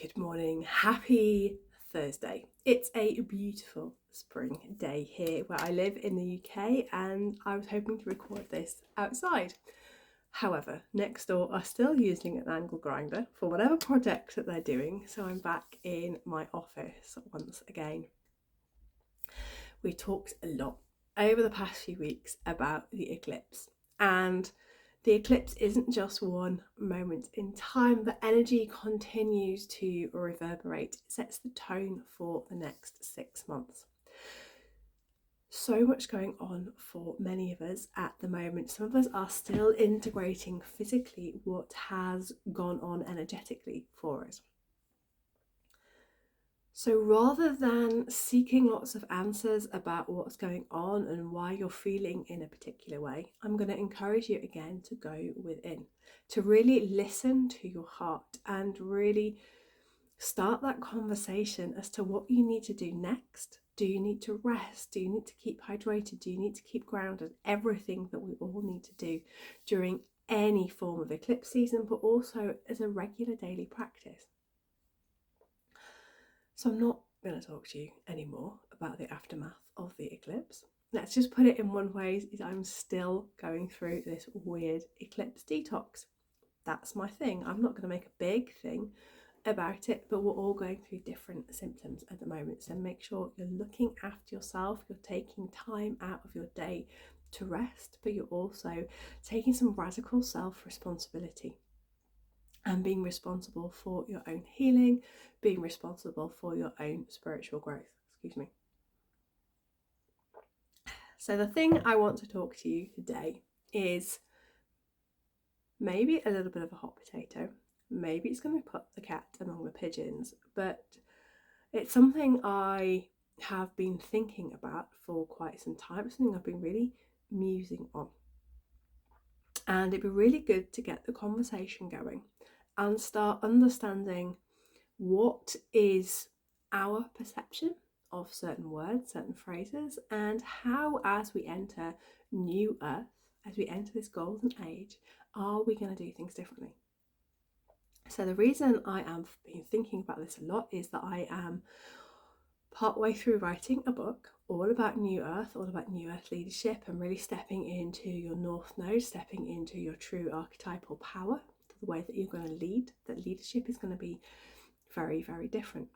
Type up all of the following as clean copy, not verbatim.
Good morning, happy Thursday. It's a beautiful spring day here where I live in the UK, and I was hoping to record this outside. However, next door are still using an angle grinder for whatever project that they're doing, so I'm back in my office once again. We talked a lot over the past few weeks about the eclipse, and the eclipse isn't just one moment in time. The energy continues to reverberate. It sets the tone for the next 6 months. So much going on for many of us at the moment. Some of us are still integrating physically what has gone on energetically for us. So rather than seeking lots of answers about what's going on and why you're feeling in a particular way, I'm going to encourage you again to go within, to really listen to your heart and really start that conversation as to what you need to do next. Do you need to rest? Do you need to keep hydrated? Do you need to keep grounded? Everything that we all need to do during any form of eclipse season, but also as a regular daily practice. So I'm not going to talk to you anymore about the aftermath of the eclipse. Let's just put it in one way, is I'm still going through this weird eclipse detox. That's my thing. I'm not going to make a big thing about it, but we're all going through different symptoms at the moment. So make sure you're looking after yourself, you're taking time out of your day to rest, but you're also taking some radical self-responsibility and being responsible for your own healing, being responsible for your own spiritual growth. So the thing I want to talk to you today is maybe a little bit of a hot potato. Maybe it's going to put the cat among the pigeons, but it's something I have been thinking about for quite some time, something I've been really musing on. And it'd be really good to get the conversation going and start understanding what is our perception of certain words, certain phrases, and how, as we enter new earth, as we enter this golden age, are we going to do things differently? So the reason I am been thinking about this a lot is that I am partway through writing a book all about new earth leadership, and really stepping into your north node, stepping into your true archetypal power, the way that you're going to lead. That leadership is going to be very, very different.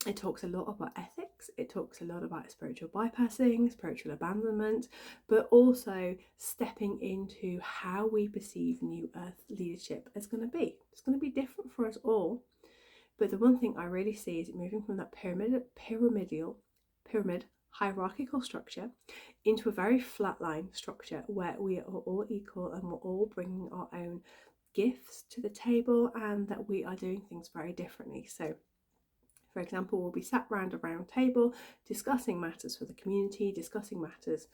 It talks a lot about ethics, it talks a lot about spiritual bypassing, spiritual abandonment, but also stepping into how we perceive new earth leadership is going to be. It's going to be different for us all. But the one thing I really see is it moving from that pyramid hierarchical structure into a very flatline structure where we are all equal and we're all bringing our own gifts to the table, and that we are doing things very differently. So for example, we'll be sat round a round table discussing matters for the community, discussing matters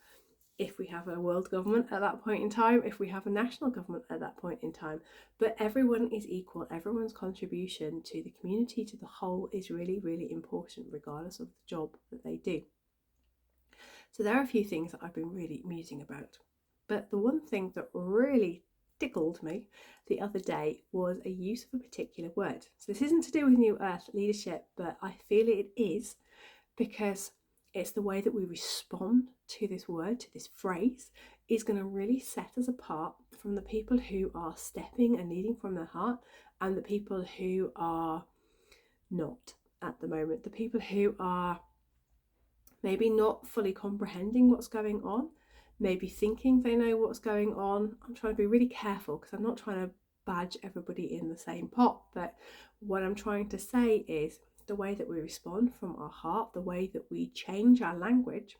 if we have a world government at that point in time, if we have a national government at that point in time. But everyone is equal. Everyone's contribution to the community, to the whole, is really, really important, regardless of the job that they do. So there are a few things that I've been really musing about. But the one thing that really tickled me the other day was a use of a particular word. So this isn't to do with New Earth leadership, but I feel it is because it's the way that we respond to this word, to this phrase, is going to really set us apart from the people who are stepping and leading from their heart, and the people who are not at the moment, the people who are maybe not fully comprehending what's going on, maybe thinking they know what's going on. I'm trying to be really careful because I'm not trying to badge everybody in the same pot, but what I'm trying to say is the way that we respond from our heart, the way that we change our language,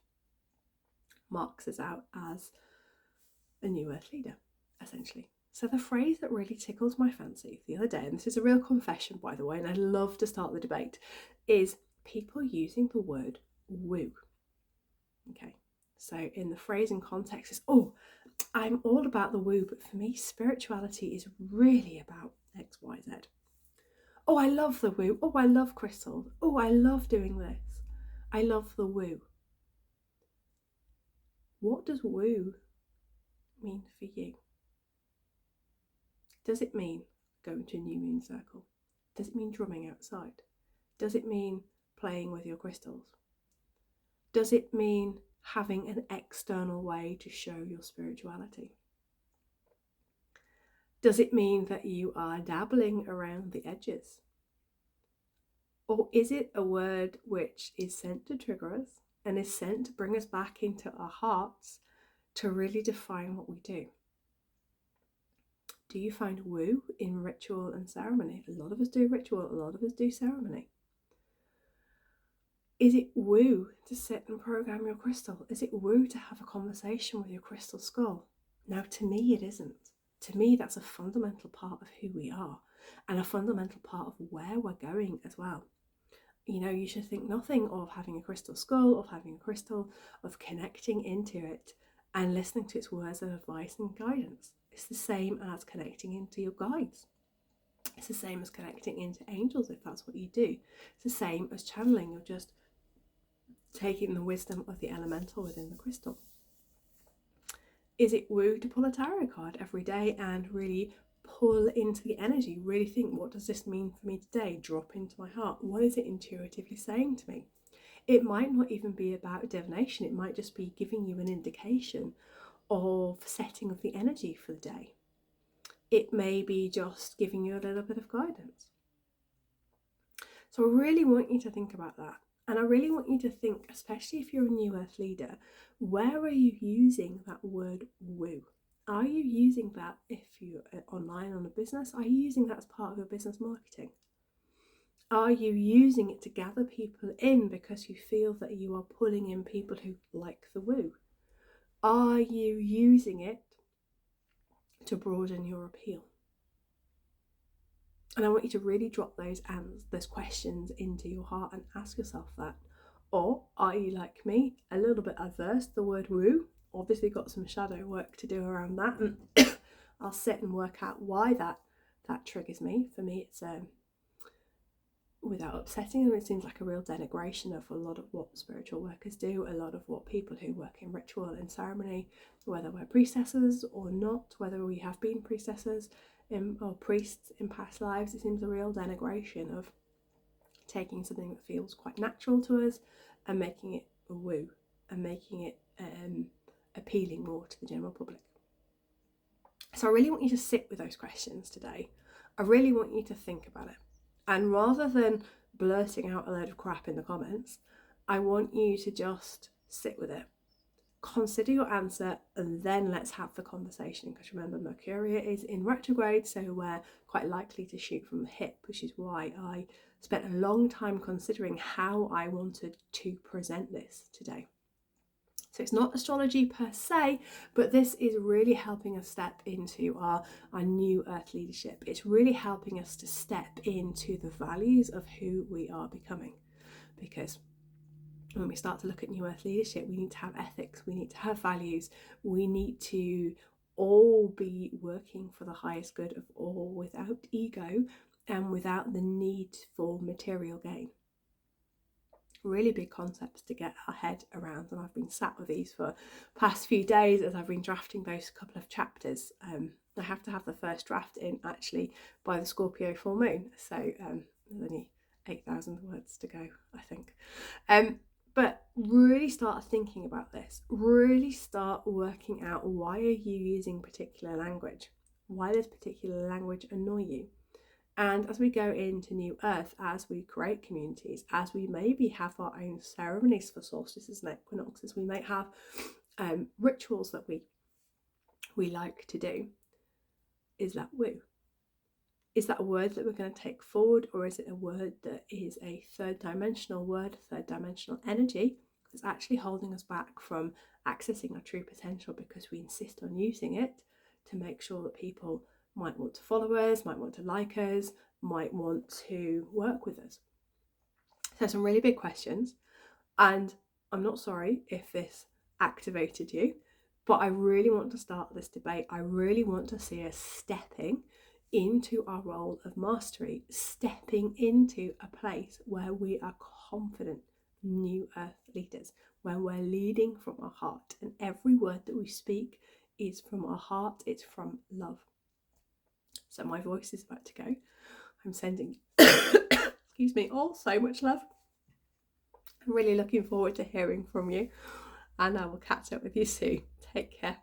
marks us out as a new earth leader, essentially. So the phrase that really tickled my fancy the other day, and this is a real confession by the way, and I love to start the debate, is people using the word woo. Okay, so in the phrase and context is, oh, I'm all about the woo, but for me spirituality is really about X, Y, Z. Oh, I love the woo. Oh, I love crystals. Oh, I love doing this. I love the woo. What does woo mean for you? Does it mean going to a new moon circle? Does it mean drumming outside? Does it mean playing with your crystals? Does it mean having an external way to show your spirituality? Does it mean that you are dabbling around the edges? Or is it a word which is sent to trigger us and is sent to bring us back into our hearts to really define what we do? Do you find woo in ritual and ceremony? A lot of us do ritual, a lot of us do ceremony. Is it woo to sit and program your crystal? Is it woo to have a conversation with your crystal skull? Now, to me, it isn't. To me, that's a fundamental part of who we are and a fundamental part of where we're going as well. You know, you should think nothing of having a crystal skull, of having a crystal, of connecting into it and listening to its words of advice and guidance. It's the same as connecting into your guides. It's the same as connecting into angels if that's what you do. It's the same as channeling. You're just taking the wisdom of the elemental within the crystal. Is it woo to pull a tarot card every day and really pull into the energy, really think, what does this mean for me today? Drop into my heart. What is it intuitively saying to me? It might not even be about divination. It might just be giving you an indication of setting of the energy for the day. It may be just giving you a little bit of guidance. So I really want you to think about that. And I really want you to think, especially if you're a new earth leader, where are you using that word woo? Are you using that if you're online on a business? Are you using that as part of your business marketing? Are you using it to gather people in because you feel that you are pulling in people who like the woo? Are you using it to broaden your appeal? And I want you to really drop those questions into your heart and ask yourself that. Or are you like me, a little bit adverse to the word woo? Obviously got some shadow work to do around that, and I'll sit and work out why that triggers me. For me, it's without upsetting them, it seems like a real denigration of a lot of what spiritual workers do, a lot of what people who work in ritual and ceremony, whether we're priestesses or not, whether we have been priestesses or priests in past lives. It seems a real denigration of taking something that feels quite natural to us and making it a woo and making it appealing more to the general public. So I really want you to sit with those questions today. I really want you to think about it. And rather than blurting out a load of crap in the comments, I want you to just sit with it. Consider your answer and then let's have the conversation, because remember, Mercury is in retrograde, so we're quite likely to shoot from the hip, which is why I spent a long time considering how I wanted to present this today. So it's not astrology per se, but this is really helping us step into our new earth leadership. It's really helping us to step into the values of who we are becoming, because when we start to look at new earth leadership, we need to have ethics, we need to have values, we need to all be working for the highest good of all without ego and without the need for material gain. Really big concepts to get our head around, and I've been sat with these for the past few days as I've been drafting those couple of chapters. I have to have the first draft in actually by the Scorpio full moon, so there's only 8,000 words to go, I think. But really start thinking about this. Really start working out, why are you using particular language? Why does particular language annoy you? And as we go into New Earth, as we create communities, as we maybe have our own ceremonies for solstices and equinoxes, we might have rituals that we like to do. Is that woo? Is that a word that we're going to take forward, or is it a word that is a third dimensional word, third dimensional energy that's actually holding us back from accessing our true potential because we insist on using it to make sure that people might want to follow us, might want to like us, might want to work with us? So some really big questions, and I'm not sorry if this activated you, but I really want to start this debate. I really want to see us stepping into our role of mastery, stepping into a place where we are confident new earth leaders, where we're leading from our heart, and every word that we speak is from our heart, it's from love. So my voice is about to go. I'm sending excuse me, all so much love. I'm really looking forward to hearing from you, and I will catch up with you soon. Take care.